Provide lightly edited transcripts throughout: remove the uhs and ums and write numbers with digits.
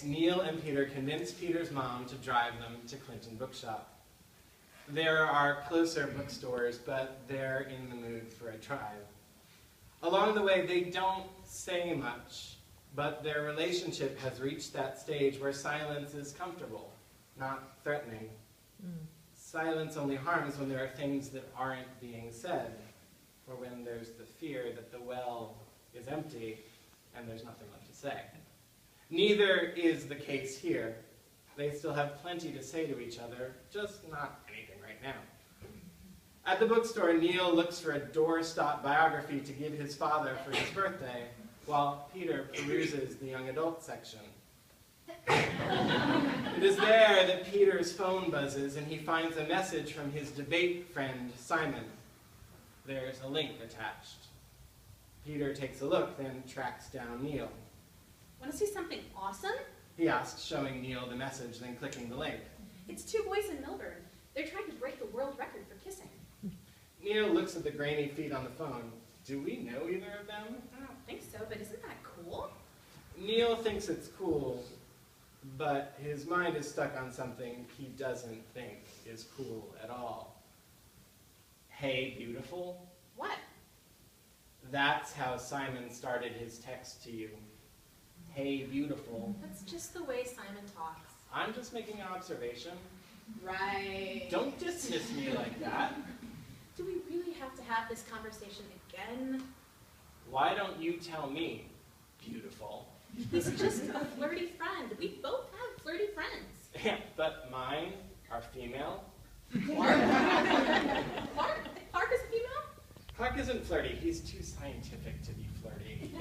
Neil and Peter convince Peter's mom to drive them to Clinton Bookshop. There are closer bookstores, but they're in the mood for a drive. Along the way, they don't say much, but their relationship has reached that stage where silence is comfortable, not threatening. Silence only harms when there are things that aren't being said, or when there's the fear that the well is empty and there's nothing left to say. Neither is the case here. They still have plenty to say to each other, just not anything right now. At the bookstore, Neil looks for a doorstop biography to give his father for his birthday, while Peter peruses the young adult section. It is there that Peter's phone buzzes and he finds a message from his debate friend, Simon. There's a link attached. Peter takes a look, then tracks down Neil. Want to see something awesome? He asks, showing Neil the message, then clicking the link. It's two boys in Melbourne. They're trying to break the world record for kissing. Neil looks at the grainy feet on the phone. Do we know either of them? I don't think so, but isn't that cool? Neil thinks it's cool, but his mind is stuck on something he doesn't think is cool at all. Hey, beautiful? What? That's how Simon started his text to you. Hey, beautiful. That's just the way Simon talks. I'm just making an observation. Right. Don't dismiss me like that. Do we really have to have this conversation again? Why don't you tell me, beautiful? He's just a flirty friend. We both have flirty friends. Yeah, but mine are female. Clark? Clark is a female? Clark isn't flirty. He's too scientific to be flirty.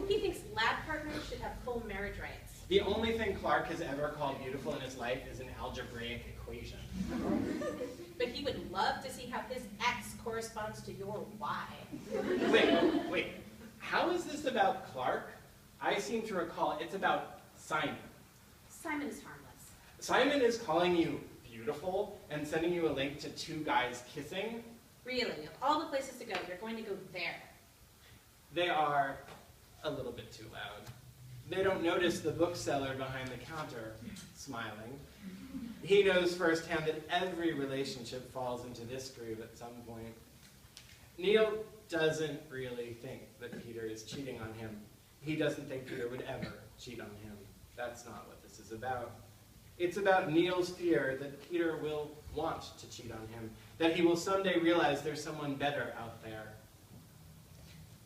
He thinks lab partners should have full marriage rights. The only thing Clark has ever called beautiful in his life is an algebraic equation. But he would love to see how his X corresponds to your Y. Wait. How is this about Clark? I seem to recall it's about Simon. Simon is harmless. Simon is calling you beautiful and sending you a link to two guys kissing? Really, of all the places to go, you're going to go there. They are a little bit too loud. They don't notice the bookseller behind the counter, smiling. He knows firsthand that every relationship falls into this groove at some point. Neil doesn't really think that Peter is cheating on him. He doesn't think Peter would ever cheat on him. That's not what this is about. It's about Neil's fear that Peter will want to cheat on him, that he will someday realize there's someone better out there.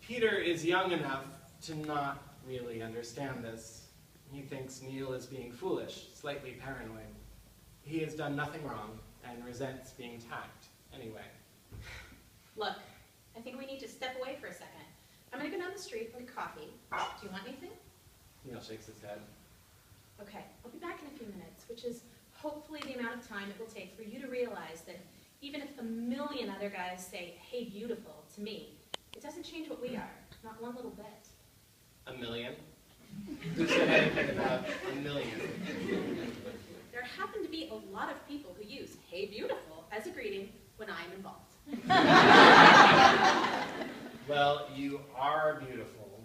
Peter is young enough to not really understand this. He thinks Neil is being foolish, slightly paranoid. He has done nothing wrong and resents being attacked anyway. Look, I think we need to step away for a second. I'm going to go down the street and get coffee. Do you want anything? Neil shakes his head. Okay, I'll be back in a few minutes, which is hopefully the amount of time it will take for you to realize that even if a million other guys say, hey, beautiful, to me, it doesn't change what we are, not one little bit. A million? Who said anything about a million? There happen to be a lot of people who use hey, beautiful as a greeting when I'm involved. Well, you are beautiful.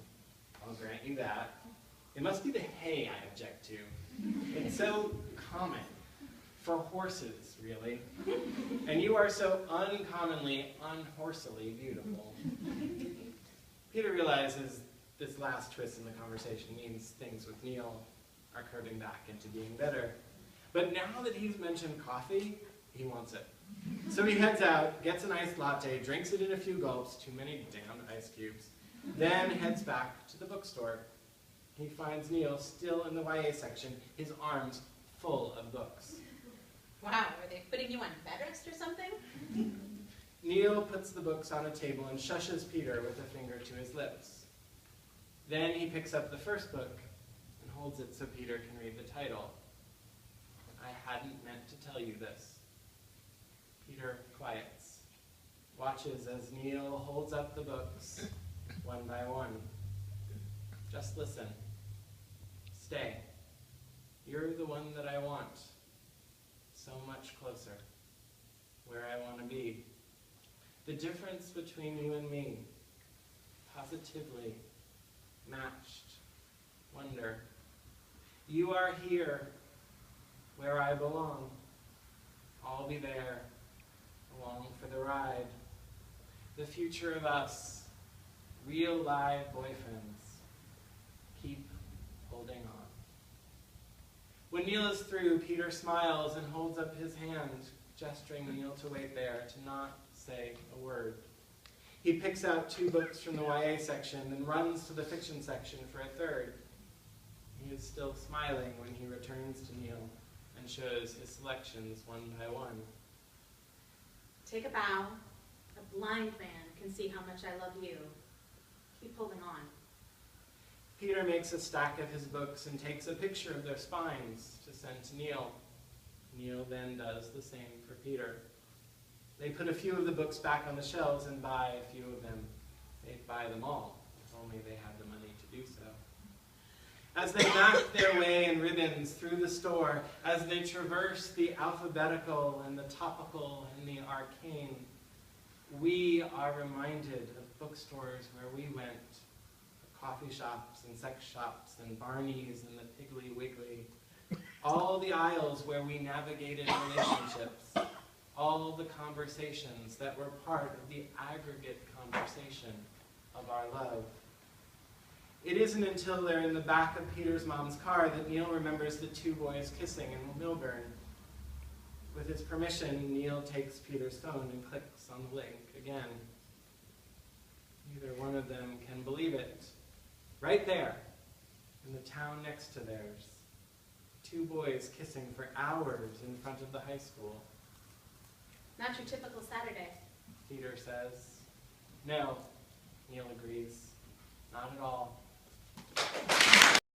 I'll grant you that. It must be the hey I object to. It's so common. For horses, really. And you are so uncommonly, unhorsily beautiful. Peter realizes this last twist in the conversation means things with Neil are curving back into being better. But now that he's mentioned coffee, he wants it. So he heads out, gets an iced latte, drinks it in a few gulps, too many damn ice cubes, then heads back to the bookstore. He finds Neil still in the YA section, his arms full of books. Wow, are they putting you on bed rest or something? Neil puts the books on a table and shushes Peter with a finger to his lips. Then he picks up the first book and holds it so Peter can read the title. I hadn't meant to tell you this. Peter quiets, watches as Neil holds up the books one by one. Just listen. Stay. You're the one that I want. So much closer. Where I want to be. The difference between you and me. Positively. Matched. Wonder. You are here, where I belong. I'll be there, along for the ride. The future of us, real live boyfriends. Keep holding on. When Neil is through, Peter smiles and holds up his hand, gesturing Neil to wait there, to not say a word. He picks out 2 books from the YA section and runs to the fiction section for a third. He is still smiling when he returns to Neil and shows his selections one by one. Take a bow. A blind man can see how much I love you. Keep holding on. Peter makes a stack of his books and takes a picture of their spines to send to Neil. Neil then does the same for Peter. They put a few of the books back on the shelves and buy a few of them. They'd buy them all, if only they had the money to do so. As they map their way in ribbons through the store, as they traverse the alphabetical and the topical and the arcane, we are reminded of bookstores where we went, coffee shops and sex shops and Barney's and the Piggly Wiggly, all the aisles where we navigated relationships, all the conversations that were part of the aggregate conversation of our love. It isn't until they're in the back of Peter's mom's car that Neil remembers the 2 boys kissing in Milburn. With his permission, Neil takes Peter's phone and clicks on the link again. Neither one of them can believe it. Right there, in the town next to theirs, 2 boys kissing for hours in front of the high school. Not your typical Saturday. Peter says. No, Neil agrees. Not at all.